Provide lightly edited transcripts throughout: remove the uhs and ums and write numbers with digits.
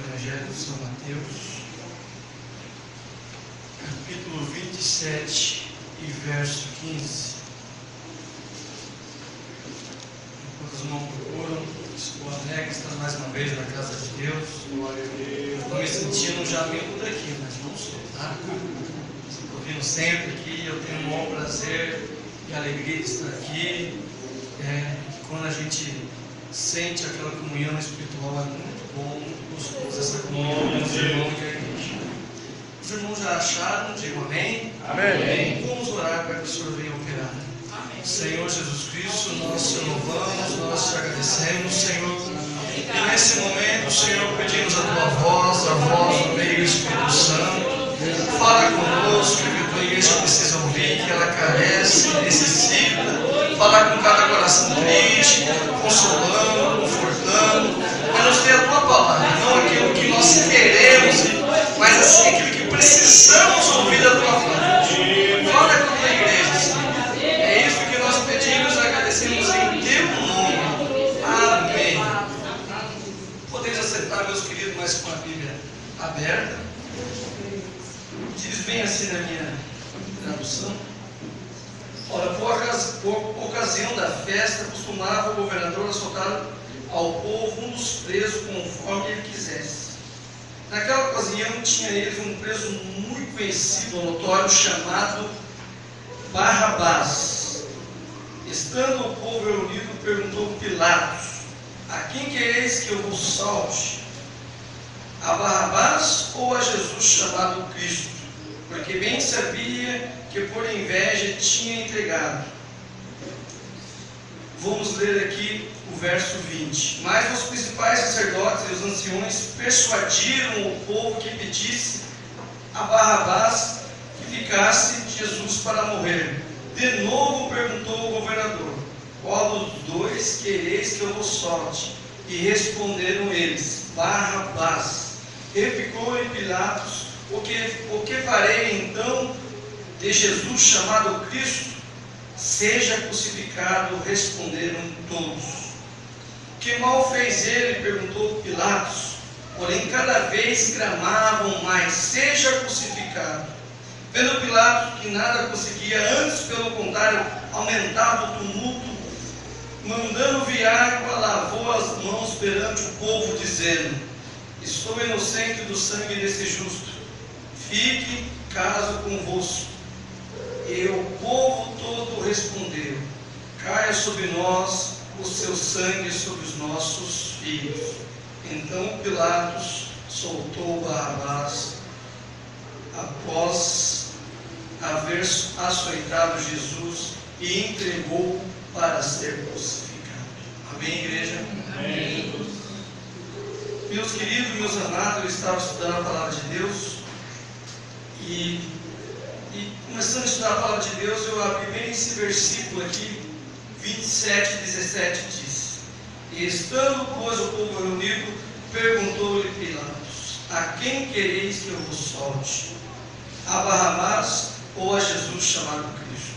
Evangelho de São Mateus, capítulo 27 e verso 15. Enquanto os irmãos procuram, estou alegre estar mais uma vez na casa de Deus. Estou me sentindo já membro daqui, mas não sou, tá? Estou vindo sempre aqui, eu tenho um bom prazer e alegria de estar aqui. Quando a gente sente aquela comunhão espiritual, é muito bom, muito gostoso essa comunhão com os irmãos e a igreja. Os irmãos já acharam? Digam amém. Amém. Vamos orar para que o Senhor venha operar. Amém. Senhor Jesus Cristo, nós te louvamos, nós te agradecemos, Senhor. E nesse momento, Senhor, pedimos a tua voz, a voz do meio do Espírito Santo. Fala conosco, que a tua igreja precisa ouvir, que ela carece, necessita. Fala com cada coração triste, consolando, confortando, mas nos dê a tua palavra, não aquilo que nós queremos, mas assim aquilo que precisamos ouvir da tua palavra. Fala com a tua igreja, Senhor. É isso que nós pedimos e agradecemos em teu nome. Amém. Podeis acertar, meus queridos, mas com a Bíblia aberta. Diz bem assim na minha tradução. Ora, por ocasião da festa, costumava o governador soltar ao povo um dos presos conforme ele quisesse. Naquela ocasião, tinha eles um preso muito conhecido, notório, chamado Barrabás. Estando o povo reunido, perguntou Pilatos: a quem quereis que eu vos solte? A Barrabás ou a Jesus chamado Cristo? Porque bem sabia que por inveja tinha entregado. Vamos ler aqui o verso 20. Mas os principais sacerdotes e os anciões persuadiram o povo que pedisse a Barrabás que ficasse Jesus para morrer. De novo perguntou o governador: qual dos dois quereis que eu vos solte? E responderam eles: Barrabás. Replicou-lhe Pilatos: o que farei então de Jesus chamado Cristo? Seja crucificado, responderam todos. Que mal fez ele? Perguntou Pilatos. Porém cada vez clamavam mais: seja crucificado. Vendo Pilatos que nada conseguia, antes pelo contrário aumentava o tumulto, mandando viárico, lavou as mãos perante o povo, dizendo: estou inocente do sangue desse justo. Fique caso convosco. E o povo todo respondeu: caia sobre nós o seu sangue, sobre os nossos filhos. Então Pilatos soltou Barrabás, após haver açoitado Jesus, e entregou para ser crucificado. Amém, igreja? Amém. Meus queridos, meus amados, eu estava estudando a palavra de Deus. E começando a estudar a palavra de Deus, eu abri bem esse versículo aqui, 27 e 17 diz: e estando, pois, o povo reunido, perguntou-lhe Pilatos: a quem quereis que eu vos solte? A Barrabás ou a Jesus chamado Cristo?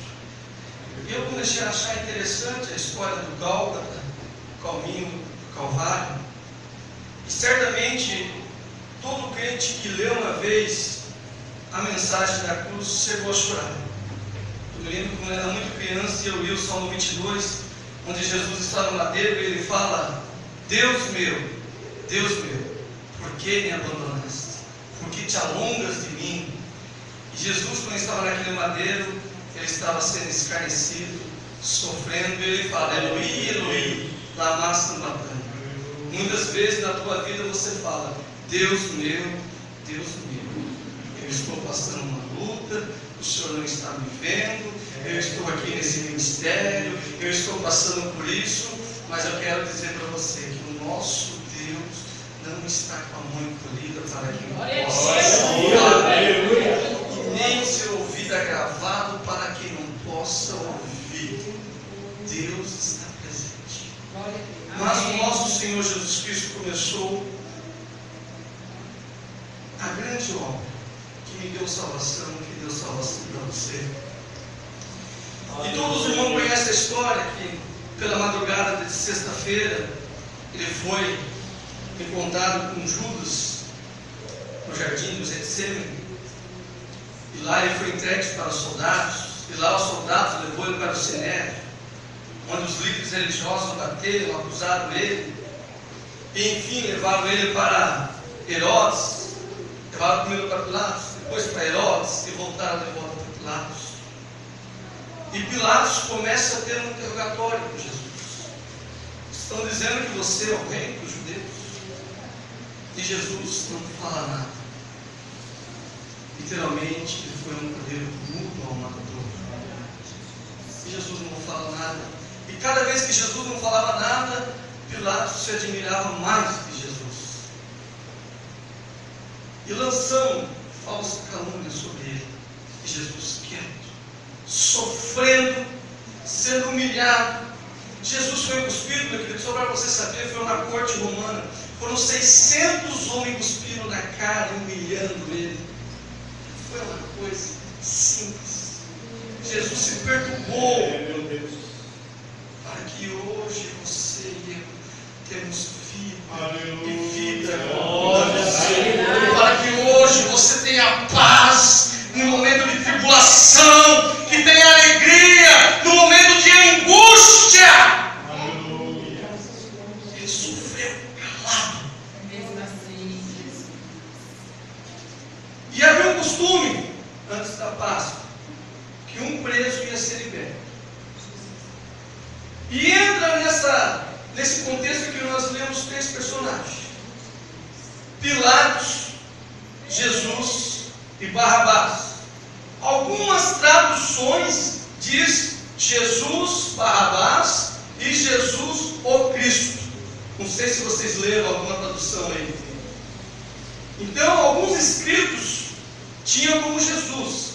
E eu comecei a achar interessante a história do Gólgota, o caminho do Calvário. E certamente todo crente que leu uma vez a mensagem da cruz chegou a chorar. Eu me lembro quando eu era muito criança e eu li o Salmo 22, onde Jesus está no madeiro e ele fala: Deus meu, por que me abandonaste? Por que te alongas de mim? E Jesus, quando estava naquele madeiro, ele estava sendo escarnecido, sofrendo, e ele fala: Eloi, Eloi, lama sabachthani. Muitas vezes na tua vida você fala: Deus meu, eu estou passando uma luta, o Senhor não está me vendo, eu estou aqui nesse ministério, eu estou passando por isso, mas eu quero dizer para você que o nosso Deus não está com a mão encolhida para que não possa ouvir, e nem o seu ouvido agravado para que não possa ouvir. Deus está presente. Mas o nosso Senhor Jesus Cristo começou a grande obra que me deu salvação, que deu salvação para você. E todos os irmãos conhecem a história que pela madrugada de sexta-feira ele foi encontrado com Judas no jardim do Getsemane, e lá ele foi entregue para os soldados, e lá os soldados levou ele para o Sinédrio, onde os líderes religiosos bateram, acusaram ele, e enfim levaram ele para Herodes, levaram primeiro para Pilatos, depois para Herodes, e voltaram de volta para Pilatos. E Pilatos começa a ter um interrogatório com Jesus. Estão dizendo que você é o rei dos judeus. E Jesus não fala nada. Literalmente, ele foi um cordeiro mudo ao matador. E Jesus não fala nada. E cada vez que Jesus não falava nada, Pilatos se admirava mais de Jesus. E lançando falsa calúnia sobre ele. E Jesus quieto, sofrendo, sendo humilhado. Jesus foi cuspido, meu querido, só para você saber, foi uma corte romana. Foram 600 homens cuspindo na cara, humilhando ele. Foi uma coisa simples. Jesus se perturbou para que hoje você e eu temos vida e vida abundante. Para que hoje você tenha paz no momento de tribulação, que tenha alegria no momento de angústia. Ele sofreu calado. E havia um costume antes da Páscoa que um preso ia ser liberto. E entra nesse contexto que nós lemos 3 personagens: Pilatos, Jesus e Barrabás. Algumas traduções diz Jesus, Barrabás e Jesus o Cristo. Não sei se vocês leram alguma tradução aí. Então, alguns escritos tinham como Jesus.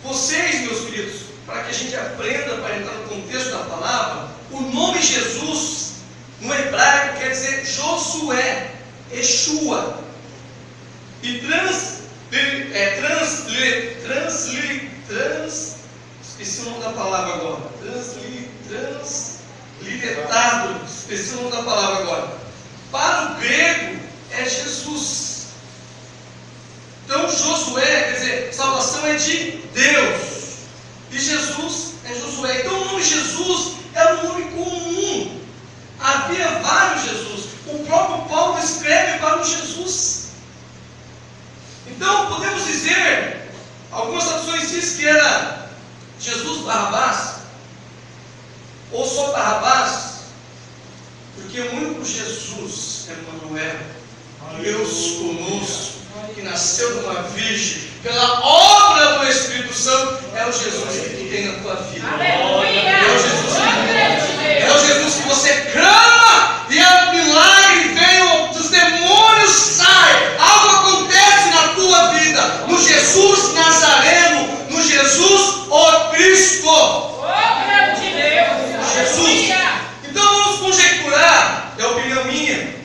Vocês, meus queridos, para que a gente aprenda, para entrar no contexto da palavra, o nome Jesus no hebraico quer dizer Josué, Yeshua. E esqueci o nome da palavra agora. Transliteratado, esqueci o nome da palavra agora. Para o grego é Jesus. Então Josué, quer dizer, salvação é de Deus. E Jesus é Josué. Então o nome Jesus era um nome comum. Havia vários Jesus. O próprio Paulo escreve para o Jesus. Então podemos dizer, algumas traduções dizem que era Jesus Barrabás, ou só Barrabás, porque o único Jesus é Emmanuel, Deus conosco, que nasceu de uma virgem, pela obra do Espírito Santo, é o Jesus que tu tem na tua vida. É o Jesus que você clama e é milagre, vem, os demônios saem, algo acontece na tua vida, no Jesus Nazareno, no Jesus o Cristo. Jesus. Então vamos conjecturar, é a opinião minha,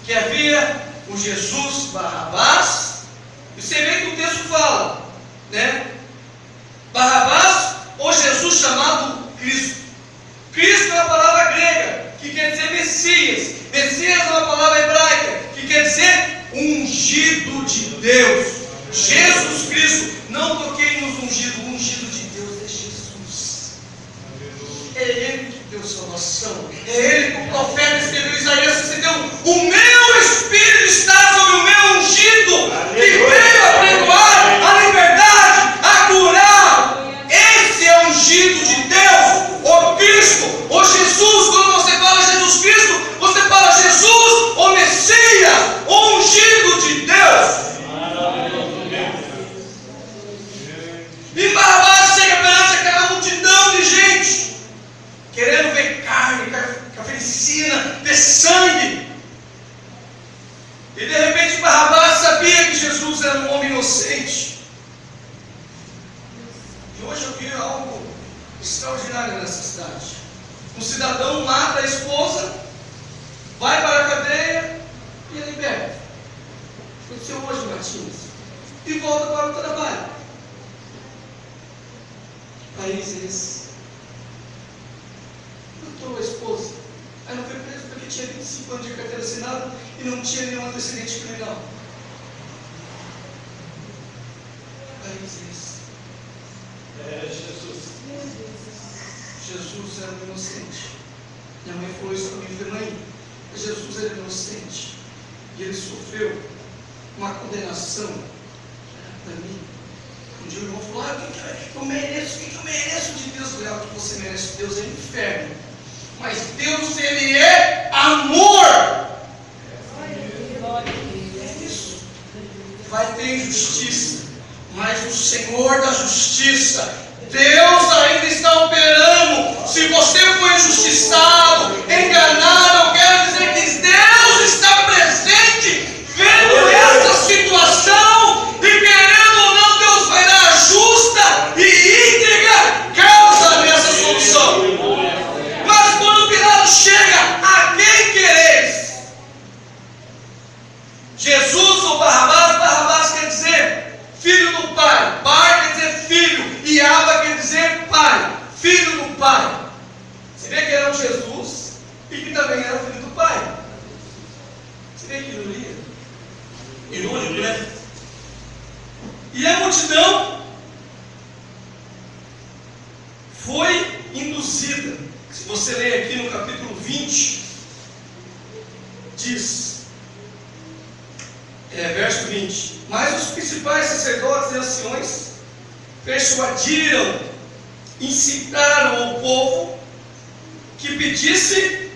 que havia o Jesus Barrabás. E você vê que o texto fala, né? Barrabás ou Jesus chamado Cristo. Cristo é uma palavra grega que quer dizer Messias. Messias é uma palavra hebraica que quer dizer ungido de Deus. Jesus Cristo. Não toquei nos ungidos. O ungido de Deus é Jesus. É Ele que deu salvação. É Ele que o profeta escreveu em Isaías 61. O meu Espírito está sobre o meu ungido, que veio a pregoar a liberdade, a curar. Esse é o ungido de Deus, o Cristo, o Jesus. Quando você fala Jesus Cristo, você fala Jesus, o Messias, o ungido de Deus. E Barrabás chega perante aquela multidão de gente, querendo ver carne, carnificina, ver sangue. E de repente Barrabás sabia que Jesus era um homem inocente. E hoje eu vi algo extraordinário nessa cidade. Um cidadão mata a esposa, vai para a cadeia e é liberto. Aconteceu hoje em Martins. E volta para o trabalho. Que país é esse? Matou a esposa. Aí não foi preso porque tinha 25 anos de carteira assinada e não tinha nenhum antecedente criminal. Jesus era inocente. Minha mãe falou isso para mim, falei, mãe, Jesus era inocente. E ele sofreu uma condenação para mim. Um dia o irmão falou, o que eu mereço de Deus? Eu falei, o que você merece de Deus é inferno. Mas Deus, ele é amor. É isso. Vai ter injustiça, mas o Senhor da justiça, Deus ainda está operando. Se você foi injustiçado, enganado, eu quero dizer que Deus está presente, vendo essa situação, e querendo ou não, Deus vai dar justa e íntegra causa nessa solução. Mas quando Pilatos chega, a quem quereis? Jesus ou Barrabás? Barrabás quer dizer filho do pai, Bar quer dizer filho, e Aba quer dizer pai, filho do pai. Você vê que era um Jesus e que também era filho do pai. Você vê que ironia? Irônico, né? E a multidão foi induzida. Se você ler aqui no capítulo 20, diz, verso 20: mas os principais sacerdotes e anciões persuadiram, incitaram o povo que pedisse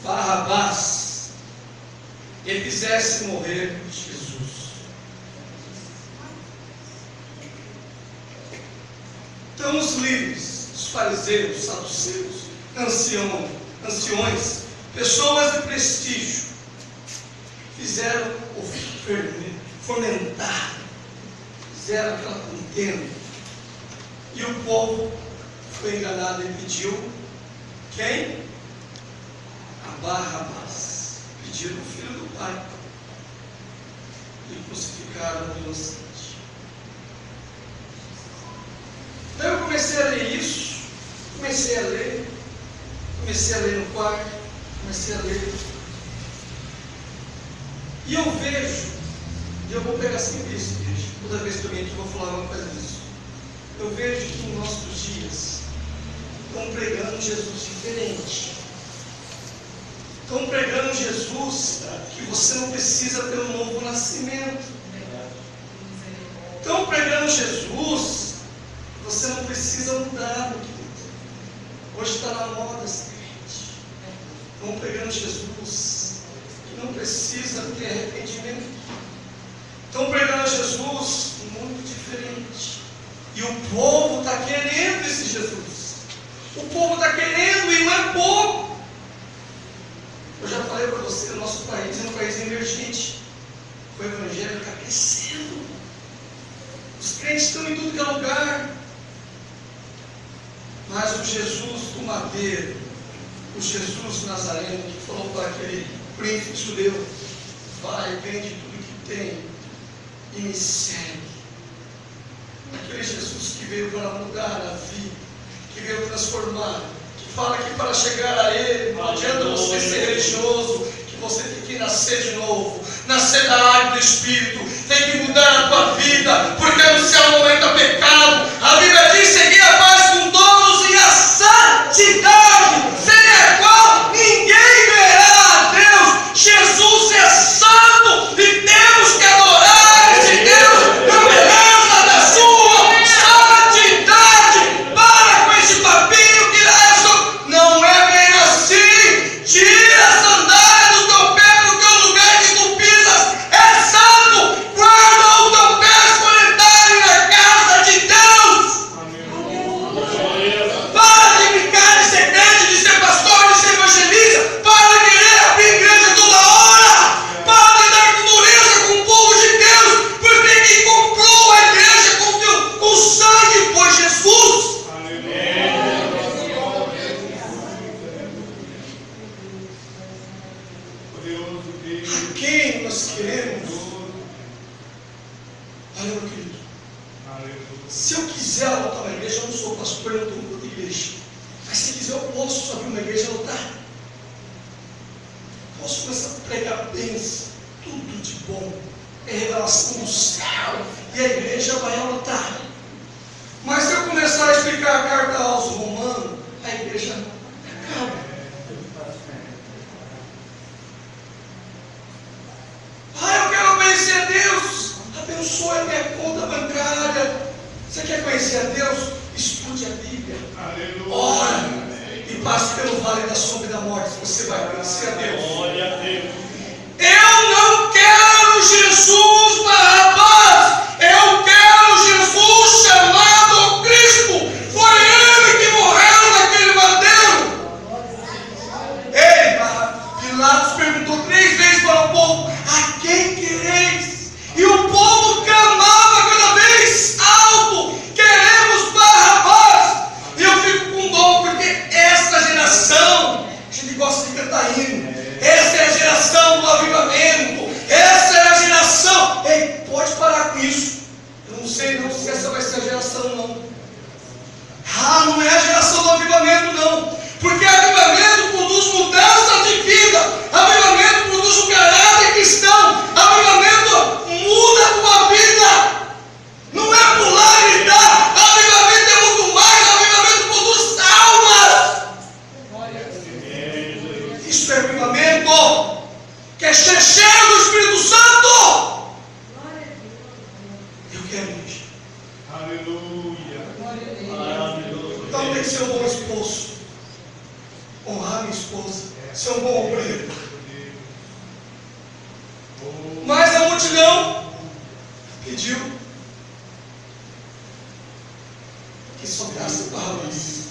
Barrabás e fizesse morrer Jesus. Então os líderes, os fariseus, os saduceus, anciões, pessoas de prestígio, fizeram o fomentar, fizeram aquela contenda, e o povo foi enganado e pediu quem? A Barrabás. Pediram o filho do pai e crucificaram o inocente. Então eu comecei a ler isso, comecei a ler no quarto, comecei a ler, e eu vejo, e eu vou pegar sempre isso, gente, toda vez que eu venho aqui eu vou falar uma coisa disso. Eu vejo que em nossos dias estão pregando Jesus diferente. Estão pregando Jesus que você não precisa ter um novo nascimento. Estão pregando Jesus que você não precisa mudar. Hoje está na moda esse crente. Estão pregando Jesus que não precisa ter arrependimento. Estão pregando Jesus muito diferente. E o povo está querendo esse Jesus. O povo está querendo e não é pouco. Eu já falei para você, o nosso país é um país emergente. O evangelho está crescendo. Os crentes estão em tudo que é lugar. Mas o Jesus do madeiro, o Jesus nazareno, que falou para aquele príncipe judeu: vai, vende tudo que tem e me segue. Aquele Jesus que veio para mudar a vida, que veio transformar, que fala que para chegar a Ele não adianta você ser religioso, que você tem que nascer de novo, nascer da água do Espírito, tem que mudar a tua vida, porque no céu não entra pecado. A Bíblia diz: seguir a paz com todos e a santidade, sem a qual ninguém verá a Deus. Jesus é santo e temos que adorar esse Deus na beleza da sua santidade. Para com esse papinho que não é bem assim. Tira a sandália do teu pé, porque o lugar que tu pisas é santo. Guarda o teu pé escolhetário na casa de Deus. Para de brincar de ser crente, de ser pastor, de ser evangelista. Para de querer abrir igreja toda hora. Para de dar com dureza com o povo de Deus, porque quem comprou a igreja com sangue foi Jesus. A quem nós queremos? Olha, meu querido, se eu quiser lotar uma igreja, eu não sou pastor, eu não tenho outra igreja, mas se quiser eu posso abrir uma igreja e lotar. salvação do céu, e a igreja vai a lutar. Mas se eu começar a explicar a carta aos Romanos, a igreja acaba. Eu quero conhecer a Deus. Abençoe a minha conta bancária. Você quer conhecer a Deus? Estude a Bíblia. Ore e passe pelo vale da sombra e da morte. Você vai conhecer a Deus. Glória a Deus. Eu não quero Jesus Barrabás. Eu quero Jesus chamado Cristo. Foi Ele que morreu naquele madeiro. Ei, Pilatos perguntou 3 vezes para o povo: a quem quereis? E o povo clamava cada vez alto: queremos Barrabás. E eu fico com dó, porque esta geração, a gente gosta de cantar hino, essa é a geração do avivamento, essa é a geração. Ei, pode parar com isso. Eu não sei não se essa vai ser a geração não. Não é a geração do avivamento não, porque avivamento produz mudança de vida, avivamento produz um caráter cristão, avivamento muda a tua vida. Não é pular e gritar. Avivamento é muito mais. Avivamento produz almas. Isso é avivamento. Quer ser cheio do Espírito Santo? Eu quero isso. Aleluia. Então tem que ser um bom esposo, honrar minha esposa, ser um bom obreiro. Mas a multidão pediu que soltasse Barrabás.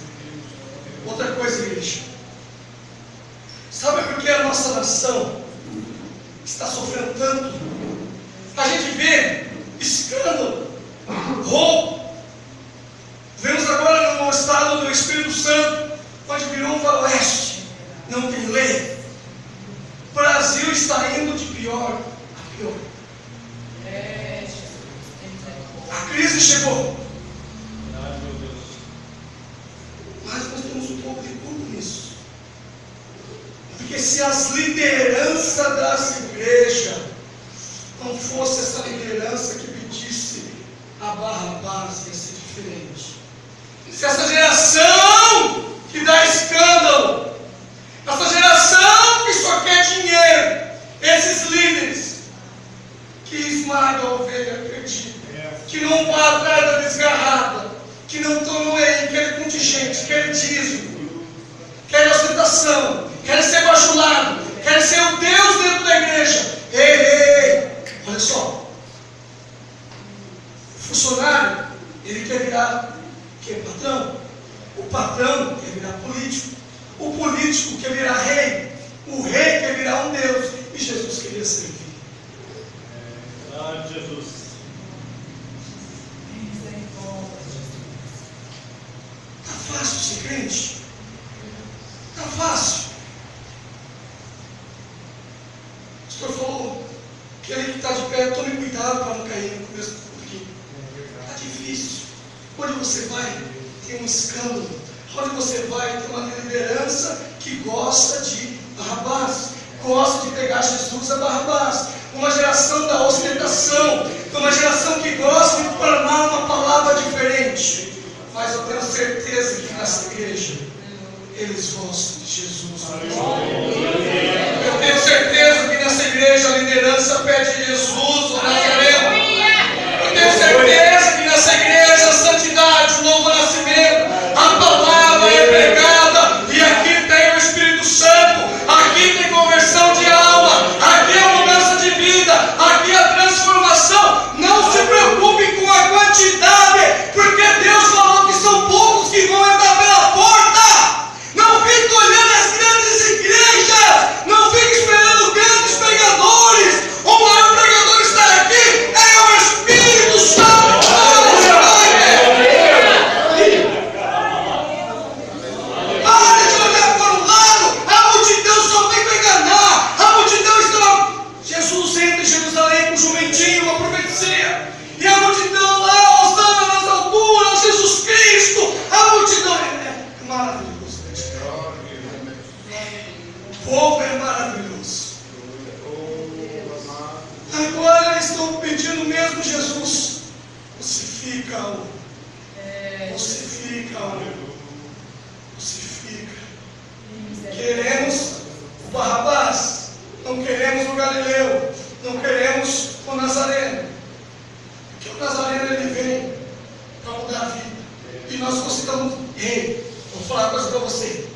Outra coisa, igreja, sabe por que a nossa nação está sofrendo tanto? A gente vê escândalo, roubo. Vemos agora no estado do Espírito Santo, onde virou um faroeste, não tem lei. O Brasil está indo de pior a pior. A crise chegou. Mas nós temos um pouco de culpa nisso. Porque se as lideranças das igrejas não fosse essa liderança que pedisse a Barrabás, ia ser diferente. Se essa geração que dá escândalo, essa geração que só quer dinheiro, esses líderes que esmagam a ovelha perdida, que não vão atrás da desgarrada, que não estão no EI, querem contingente, querem dízimo, querem ostentação, querem ser bajulado, querem ser o Deus dentro da igreja. Ei, olha só, o funcionário, ele quer virar o quê? Patrão. O patrão quer virar político. O político quer virar rei. O rei quer virar um Deus. E Jesus queria servir. Glória a Jesus. Está fácil ser crente? Está fácil. O pastor falou que ele que está de pé, tome cuidado para não cair no começo do culto. Está difícil. Onde você vai, tem um escândalo. Onde você vai, tem uma liderança que gosta de Barrabás, gosta de pegar Jesus a Barrabás. Uma geração da ostentação, uma geração que gosta de proclamar uma palavra diferente. Mas eu tenho certeza que nessa igreja eles gostam de Jesus. Eu tenho certeza que nessa igreja a liderança pede Jesus, o Nazareno. Eu tenho certeza que nessa igreja a santidade, o novo nascimento, a palavra é pregada, e aqui tem o Espírito Santo, aqui tem conversão de alma, aqui é mudança de vida, aqui é a transformação. Não se preocupe com a quantidade, porque Deus falou que são poucos que vão entrar pela porta. Não fique olhando as grandes igrejas, não fique esperando grandes pregadores. O maior pregador pedindo mesmo, Jesus, crucifica-o. Crucifica-o. Crucifica. Queremos o Barrabás, não queremos o Galileu, não queremos o Nazareno. Porque o Nazareno ele vem para mudar a vida. E nós consideramos, ei, vou falar uma coisa para você.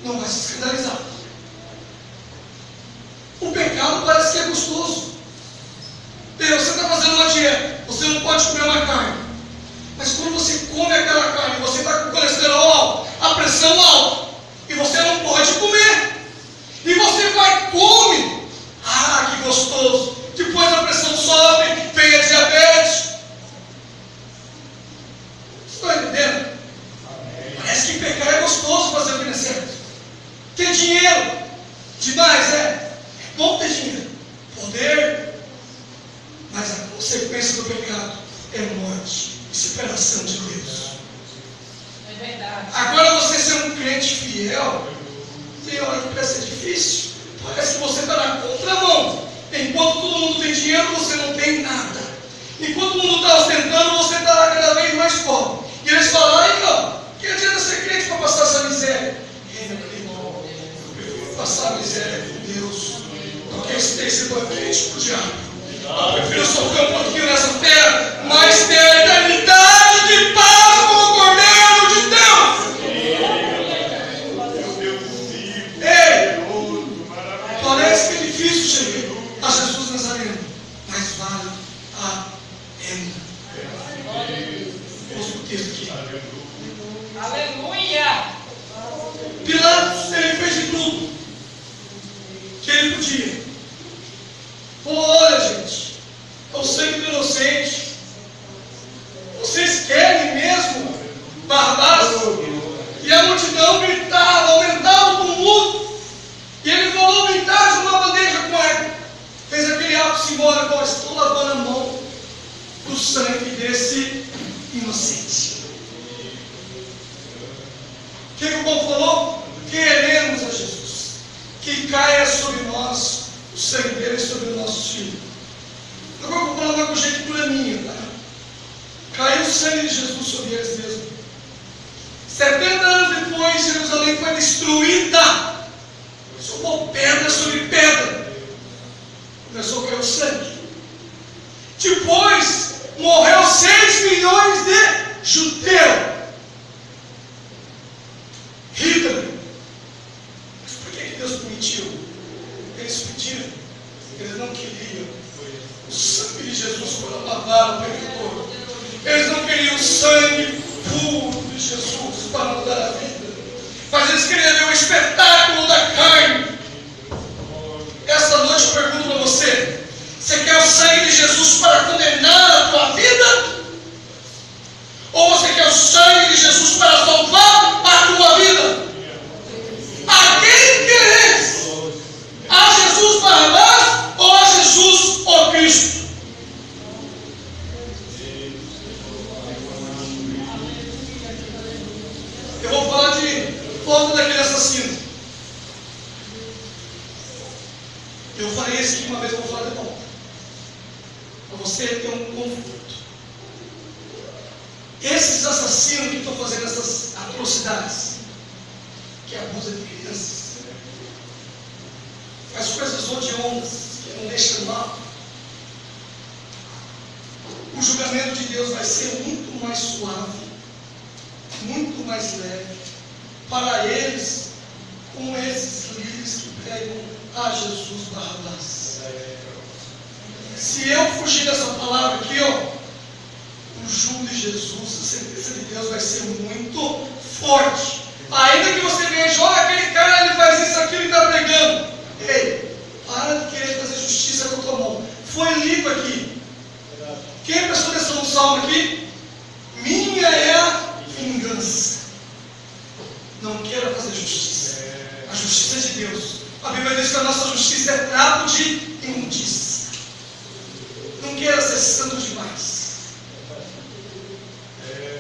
Não vai se escandalizar. O pecado parece que é gostoso. Você está fazendo uma dieta, você não pode comer uma carne. Mas quando você come aquela carne, você está com o colesterol alto, a pressão alta, e você não pode comer. E você vai e come. Ah, que gostoso. Depois a pressão sobe, vem a diabetes. Estão entendendo? Parece que pecar é gostoso, fazer o que não é certo. Ter dinheiro demais, é bom ter dinheiro, poder, mas a consequência do pecado é morte e separação de Deus. É verdade. Agora você ser um crente fiel, tem hora que parece ser difícil, parece que você está na contramão. Enquanto todo mundo tem dinheiro, você não tem nada. Enquanto todo mundo está ostentando, você está lá cada vez mais pobre. E eles falam, aí ó, que adianta ser crente para passar essa miséria? Passar a miséria com Deus, porque esse tem sido crente para o diabo. Eu prefiro sofrer um pouquinho nessa terra, mas ter a eternidade de paz com o Cordeiro de Deus. Ei, parece que é difícil chegar a Jesus Nazareno, mas vale a pena. Vamos para o texto aqui. Aleluia! Pilatos, ele fez de tudo que ele podia. Olha, gente, é o sangue do inocente. Vocês querem mesmo Barrabás? E a multidão gritava, aumentava o tumulto. E ele falou metade de uma bandeja com água. Fez aquele ato simbólico, ó, estou lavando a mão do sangue desse inocente. O que o povo falou? Queremos a Jesus. Que caia sobre nós o sangue dele e sobre os nossos filhos. Agora eu vou falar uma conjectura minha, tá? Caiu o sangue de Jesus sobre eles mesmo. 70 anos depois, Jerusalém foi destruída. Sobrou pedra sobre pedra. Começou a cair o sangue. Depois, morreu 6 milhões de judeus. Hitler. Mas por que Deus permitiu? Eles pediram, eles não queriam o sangue de Jesus para lavar o pecador. Eles não queriam o sangue puro de Jesus para mudar a vida, mas eles queriam ver o espetáculo da carne. Essa noite eu pergunto para você: você quer o sangue de Jesus para condenar a tua vida? Ou você quer o sangue de Jesus para salvar a tua vida? A quem quereis? A Jesus Barrabás ou a Jesus o Cristo? Eu vou falar de volta daquele assassino. Eu falei isso aqui uma vez, eu vou falar de volta, para você ter um conforto. Esses assassinos que estão fazendo essas atrocidades, que abusam de crianças, faz coisas odiondas, que não deixam mal, o julgamento de Deus vai ser muito mais suave, muito mais leve para eles, como esses líderes que pregam a Jesus Barrabás. Se eu fugir dessa palavra aqui, ó, o jugo de Jesus, a sentença de Deus vai ser muito forte. Ainda que você veja, olha aquele cara, ele faz isso, aquilo e está pregando. Ei, para de querer fazer justiça com a tua mão. Foi lido aqui. Quem prestou atenção no salmo aqui? Minha é a vingança. Não queira fazer justiça. A justiça é de Deus. A Bíblia diz que a nossa justiça é trapo de imundícia. Não queira ser santo demais.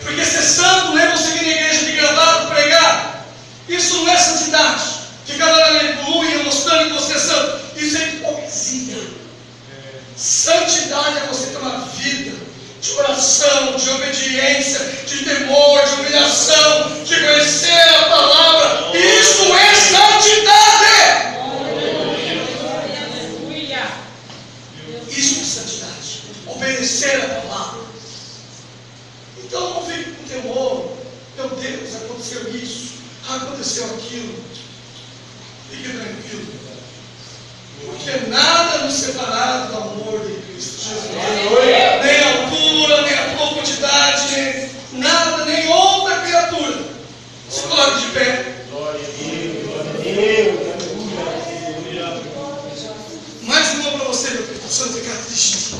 Porque ser santo, lembra você vir na igreja de gravado, pregar? Isso não é santidade. Ficar lá na aleluia, mostrando que você é santo. Isso é hipocrisia. Santidade é você ter uma vida de oração, de obediência, de temor, de humilhação, de conhecer a palavra. Isso é santidade. Isso é santidade. Obedecer a palavra. Então não fique com temor. Meu Deus, aconteceu isso, aconteceu aquilo. Fique tranquilo. Porque nada nos separado do amor de Cristo Jesus. Nem a altura, nem a profundidade, nem nada, nem outra criatura. Se coloque de pé. Mais uma para você, meu Espírito Santo, ficar triste.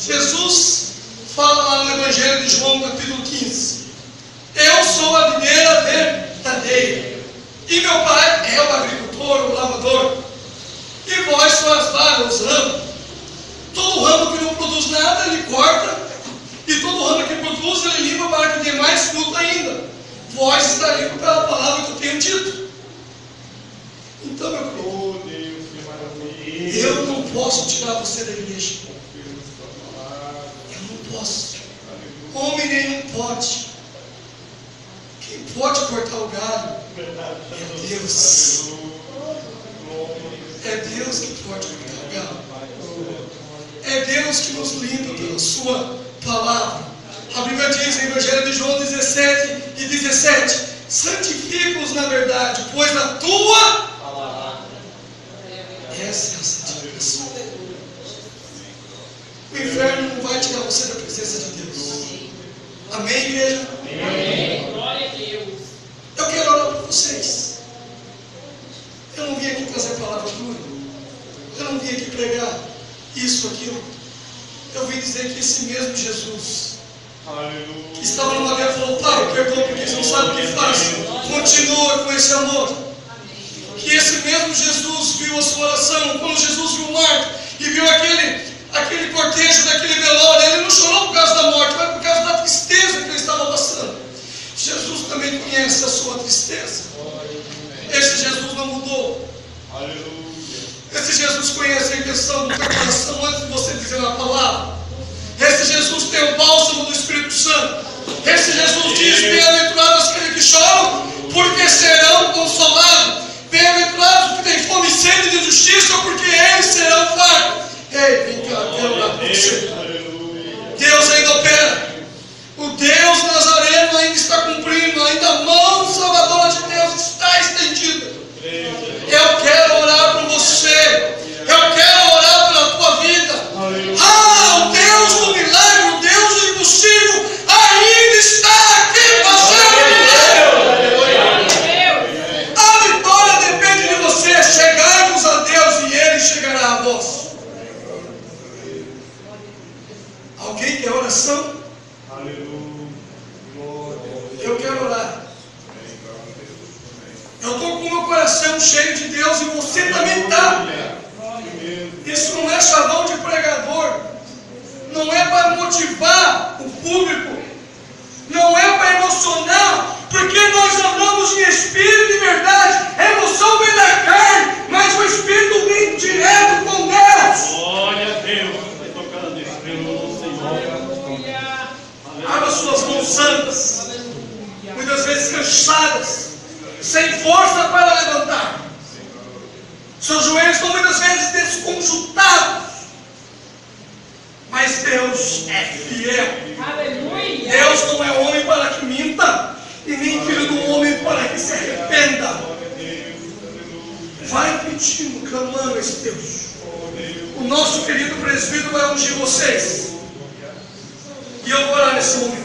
Jesus fala lá no Evangelho de João, capítulo 15. Eu sou a videira verdadeira. E meu pai é o agricultor, o lavador. E vós sois as varas, os ramos. Todo ramo que não produz nada, ele corta. E todo ramo que produz, ele limpa para que dê mais fruto ainda. Vós está limpo pela palavra que eu tenho dito. Então, meu querido, eu não posso tirar você da igreja. Eu não posso. Homem nenhum pode. Quem pode cortar o galho é Deus. É Deus que pode cortar o galho. É Deus que nos limpa pela sua palavra. A Bíblia diz em Evangelho de João 17 e 17: santifica-os na verdade, pois a tua palavra. Essa é a santificação. O inferno não vai tirar você da presença de Deus. Amém, igreja? Amém. Glória a Deus. Eu quero orar por vocês. Eu não vim aqui trazer palavra dura. Eu não vim aqui pregar isso, aquilo. Eu vim dizer que esse mesmo Jesus, que estava numa guerra, falou: Pai, perdoa porque eles não sabem o que fazem. Continua com esse amor. Que esse mesmo Jesus viu a sua oração. Quando Jesus viu Marta e viu aquele cortejo daquele velório, ele não chorou por causa da morte, mas por causa da tristeza que ele estava passando. Jesus também conhece a sua tristeza. Esse Jesus não mudou. Esse Jesus conhece a intenção do teu coração antes de você dizer a palavra. Esse Jesus tem o bálsamo do Espírito Santo. Esse Jesus diz: bem-aventurados aqueles que choram, porque serão consolados. Bem-aventurados os que têm fome e sede de justiça, porque eles serão fartos. Ei, vem cá, quero orar por você. Deus ainda opera. O Deus Nazareno ainda está cumprindo. Ainda a mão salvadora de Deus está estendida. Eu quero orar por você. Eu quero orar pela tua vida. O Deus do milagre, o Deus do impossível ainda está aqui fazendo milagre. A vitória depende de você chegarmos a Deus e Ele chegará a vós. Alguém quer oração? Eu quero orar. Eu estou com o meu coração cheio de Deus e você também está. Isso não é chavão de pregador. Não é para motivar o público. Não é para emocionar. Porque nós andamos em espírito e verdade. A emoção vem da carne, mas o espírito vem direto com Deus. Glória a Deus. Vai tocando nesse pelo Senhor. Abra suas mãos santas, muitas vezes cansadas, sem força para levantar. Seus joelhos estão muitas vezes desconjuntados. Mas Deus é fiel. Aleluia. Deus não é homem para que minta, e nem filho do homem para que se arrependa. Vai pedindo, clamando a esse Deus. O nosso querido presbítero vai ungir vocês. E eu vou orar nesse momento.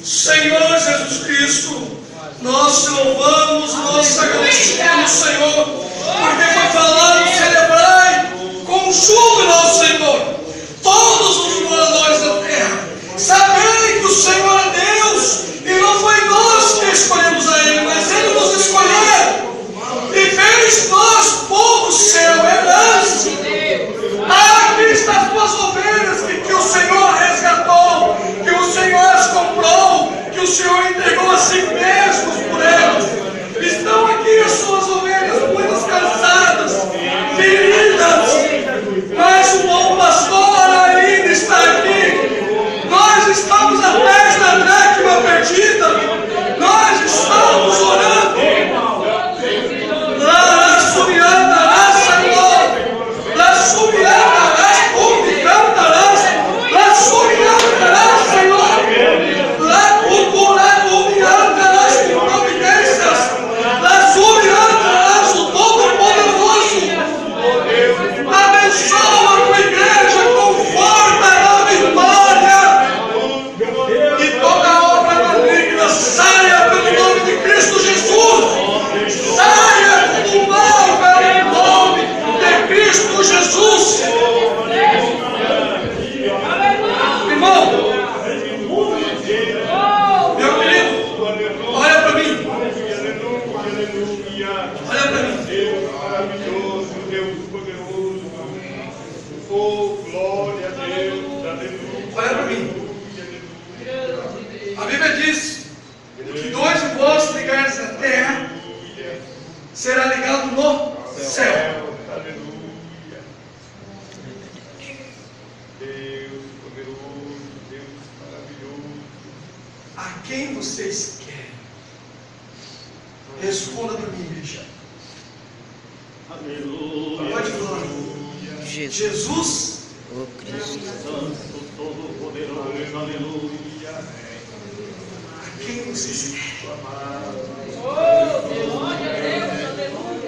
Senhor Jesus Cristo, nós te louvamos, nós te agradecemos, Senhor, porque foi falado, celebrai com júbilo ao Senhor todos os moradores da terra. Sabei que o Senhor é Deus, e não foi nós que escolhemos a Ele, mas Ele nos escolheu e fez nós povo seu, herança. Aqui estão as tuas ovelhas que o Senhor resgatou, que o Senhor as comprou, que o Senhor entregou a si mesmo por elas. Estão aqui as suas ovelhas, muitas cansadas, Oh, glória a Deus, aleluia. Olha para mim. Aleluia. A Bíblia diz que 2 de vós ligares na terra, será ligado no céu. Aleluia. Deus poderoso, Deus maravilhoso. A quem vocês querem? Responda para mim, igreja. Aleluia. Pode falar. Jesus. O Cristo. Santo, todo poderoso, aleluia. A quem vocês querem? Glória a Deus, aleluia.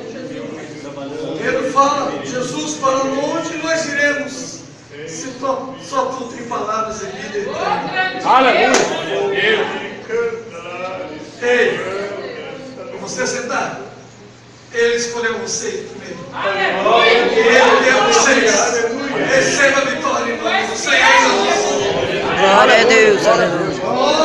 Pedro fala, Jesus, para onde nós iremos? Se só tu tem palavras de vida eterna. Aleluia. Deus que canta lá. Ei, você sentar. Ele escolheu você primeiro. Aleluia. Ele quer vocês. Receba a vitória em nome do Senhor Jesus. Glória a Deus. Aleluia.